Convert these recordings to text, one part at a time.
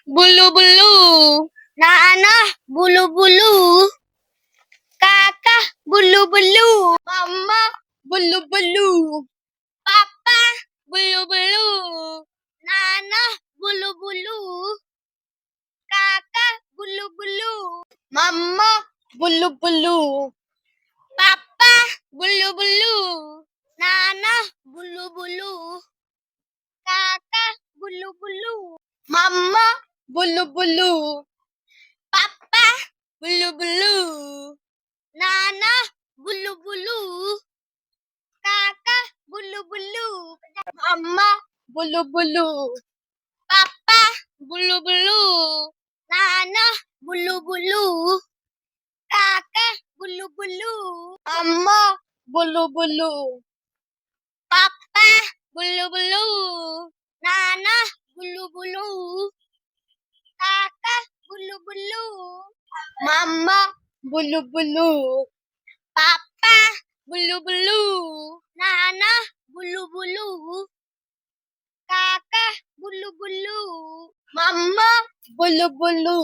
బుల్లు బుల్లు నాన్న బుల్లు బుల్లు కాక బుల్లు బుల్లు అమ్మ బుల్లు బుల్లు పాప బుల్లు బుల్లు నాన్న బుల్లు బుల్లు కాక బుల్లు బుల్లు మమ్మ బుల్లు బుల్లు పాప బుల్లు బుల్లు నాన్న బుల్లు బుల్లు కాక బుల్లు బుల్లు మమ్మ బుల్లు బుల్లు పాప బుల్లు బుల్లు నాన్న బుల్లు బుల్లు కాక బుల్లు బుల్లు అమ్మ బుల్లు బుల్లు పాప బుల్లు బుల్లు నాన్న బుల్లు బుల్లు కాక బుల్లు బుల్లు అమ్మ బుల్లు బుల్లు పాప బుల్లు బుల్లు నాన్న బుల్లు బుల్లు కాక బుల్లు బుల్లు మమ్మ బుల్లు బుల్లు పాప బుల్లు బుల్లు నాన్న బుల్లు బుల్లు కాక బుల్లు బుల్లు మమ్మ బుల్లు బుల్లు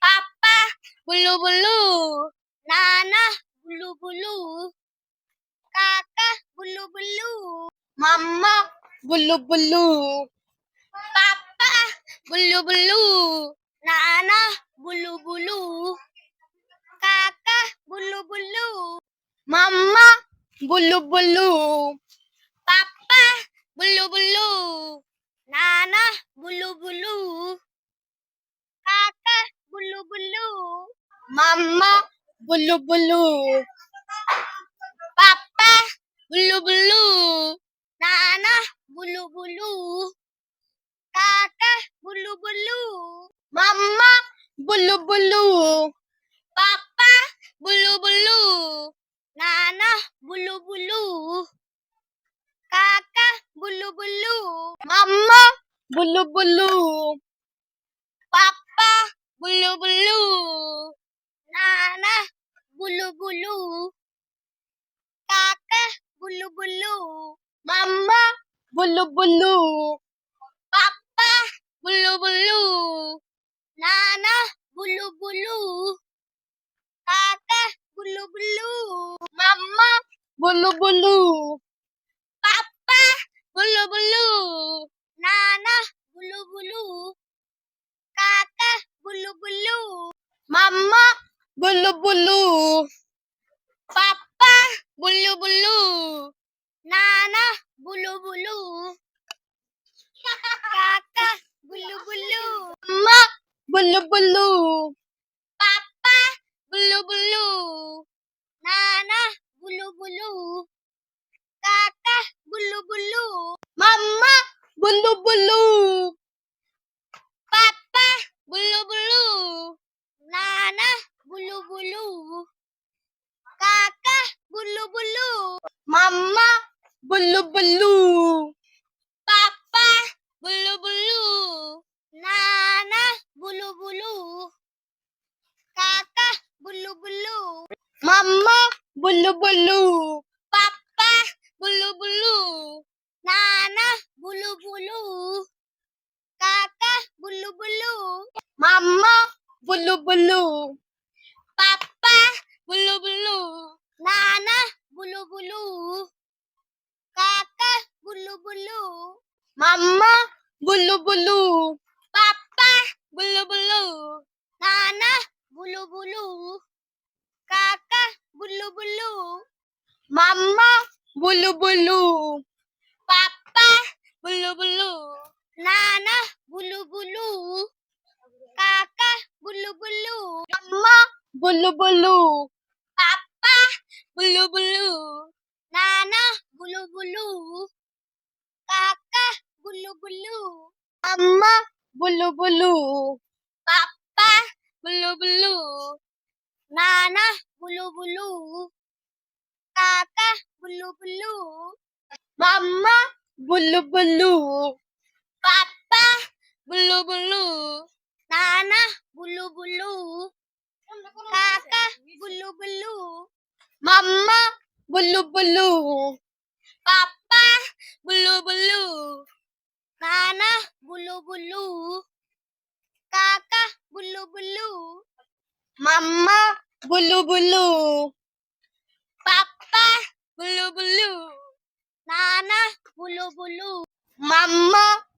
పాప బుల్లు బుల్లు నాన్న బుల్లు బుల్లు కాక బుల్లు బుల్లు మమ్మ బుల్లు బుల్లు పాప బుల్లు బుల్లు నాన్న బుల్లు బుల్లు కాక బుల్లు బుల్లు మమ్మ బుల్లు బుల్లు పాప బుల్లు బుల్లు నాన్న బుల్లు బుల్లు కాక బుల్లు బుల్లు మమ్మ బుల్లు బుల్లు పాప బుల్లు బుల్లు నాన్న బుల్లు బుల్లు కాక బుల్లు బుల్లు మమ్మ బుల్లు బుల్లు పాప బుల్లు బుల్లు నాన్న బుల్లు బుల్లు కాక బుల్లు బుల్లు మమ్మ బుల్లు బుల్లు పాప బుల్లు బుల్లు నాన్న బుల్లు బుల్లు కాక బుల్లు బుల్లు మమ్మ బుల్లు బుల్లు పాప బుల్లు బుల్లు నాన్న బుల్లు బుల్లు కాక బుల్లు బుల్లు మమ్మ బుల్లు బుల్లు పాప బుల్లు బుల్లు నాన్న బుల్లు బుల్లు కాక బుల్లు బుల్లు మమ్మ బుల్లు బుల్లు పాప బుల్లు బుల్లు నాన్న బుల్లు బుల్లు కాక బుల్లు బుల్లు అమ్మ బుల్లు బుల్లు పాప బుల్లు బుల్లు నాన్న బుల్లు బుల్లు కాక బుల్లు బుల్లు మమ్మ బుల్లు బుల్లు పాప బుల్లు బుల్లు నాన్న బుల్లు బుల్లు కాక బుల్లు బుల్లు మమ్మ బుల్లు బుల్లు పాప బుల్లు బుల్లు నాన్న బుల్లు బుల్లు కాక బుల్లు బుల్లు మమ్మ బుల్లు బుల్లు పాప బుల్లు బుల్లు నాన్న బుల్లు బుల్లు కాక బుల్లు బుల్లు మమ్మ బుల్లు బుల్లు పాప బుల్లు బుల్లు నాన్న బుల్లు బుల్లు కాక బుల్లు బుల్లు మమ్మ బుల్లు బుల్లు పాప బుల్లు బుల్లు నాన్న బుల్లు బుల్లు కాక బుల్లు బుల్లు మమ్మ బుల్లు బుల్లు పాప బుల్లు బుల్లు నాన్న బుల్లు బుల్లు కాక బుల్లు బుల్లు అమ్మ బుల్లు బుల్లు పాప బుల్లు బుల్లు నాన్న బుల్లు బుల్లు కాక బుల్లు బుల్లు అమ్మ బుల్లు బుల్లు పాప బుల్లు బుల్లు నాన్న బుల్లు బుల్లు కాక బుల్లు బుల్లు మమ్మ బుల్లు బుల్లు పాప బుల్లు బుల్లు నాన్న బుల్లు బుల్లు కాక బుల్లు బుల్లు మమ్మ బుల్లు బుల్లు పాప బుల్లు బుల్లు నాన్న బుల్లు బుల్లు కాక బుల్లు బుల్లు మమ్మ బుల్లు బుల్లు పప్ప బుల్లు బుల్లు నాన్న బుల్లు బుల్లు మమ్మ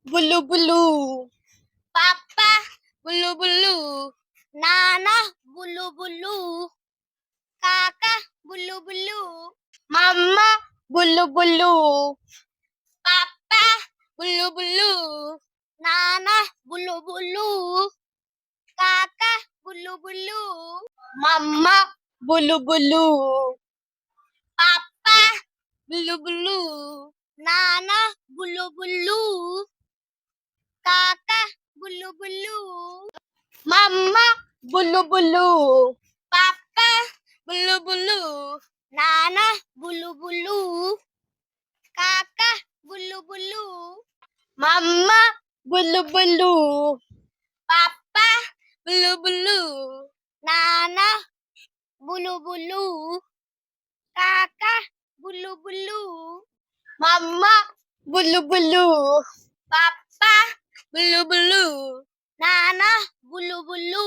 బుల్లు బుల్లు పప్ప బుల్లు బుల్లు నాన్న బుల్లు బుల్లు కాక బుల్లు బుల్లు మమ్మ బుల్లు బుల్లు పప్ప బుల్లు బుల్లు నాన్న బుల్లు బుల్లు కాక బుల్లు బుల్లు మమ్మ బుల్లు బుల్లు పప్ప బుల్లు బుల్లు నాన్న బుల్లు బుల్లు కాక బుల్లు బుల్లు మమ్మ బుల్లు బుల్లు పప్ప బుల్లు బుల్లు నాన్న బుల్లు బుల్లు కాక బుల్లు బుల్లు మమ్మ బుల్లు బుల్లు పప్ప బుల్లు బుల్లు నాన్న బుల్లు బుల్లు కాక బుల్లు బుల్లు మమ్మ బుల్లు బుల్లు పప్ప బుల్లు బుల్లు నాన్న బుల్లు బుల్లు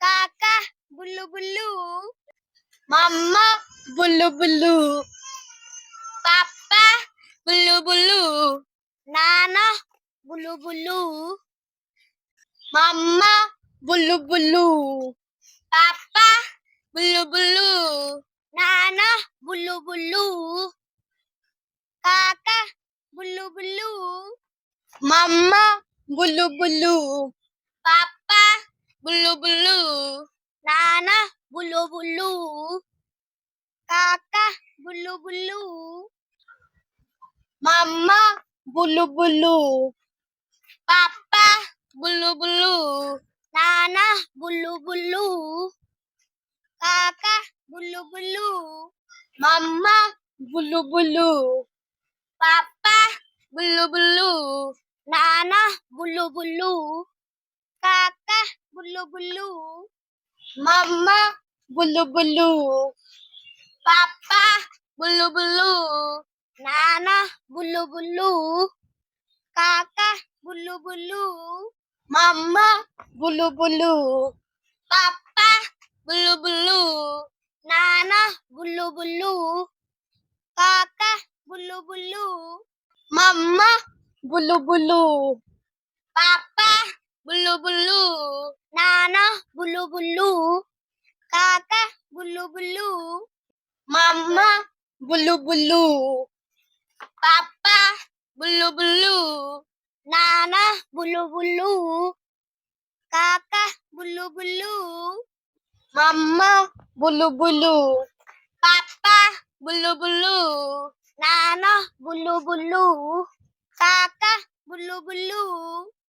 కాక బుల్లు బుల్లు మమ్మ బుల్లు బుల్లు పప్ప బుల్లు బుల్లు నాన్న బుల్లు బుల్లు మమ్మ బుల్లు బుల్లు పప్ప బుల్లు బుల్లు నాన్న బుల్లు బుల్లు కాక బుల్లు బుల్లు మమ్మ బుల్లు బుల్లు పప్ప బుల్లు బుల్లు నాన్న బుల్లు బుల్లు కాక బుల్లు బుల్లు మమ్మ బుల్లు బుల్లు పప్ప బుల్లు బుల్లు నాన్న బుల్లు బుల్లు కాక బుల్లు బుల్లు మమ్మ బుల్లు బుల్లు పప్ప బుల్లు బుల్లు నాన్న బుల్లు బుల్లు కాక బుల్లు బుల్లు మమ్మ బుల్లు బుల్లు పప్ప బుల్లు బుల్లు నాన్న బుల్లు బుల్లు కాక బుల్లు బుల్లు మమ్మ బుల్లు బుల్లు పప్ప బుల్లు బుల్లు నాన్న బుల్లు బుల్లు కాక బుల్లు బుల్లు మమ్మ బుల్లు బుల్లు పప్ప బుల్లు బుల్లు నాన్న బుల్లు బుల్లు కాక బుల్లు బుల్లు మమ్మ బుల్లు బుల్లు పప్ప బుల్లు బుల్లు నాన్న బుల్లు బుల్లు కాక బుల్లు బుల్లు మమ్మ బుల్లు బుల్లు పప్ప బుల్లు బుల్లు నాన్న బుల్లు బుల్లు కాక బుల్లు బుల్లు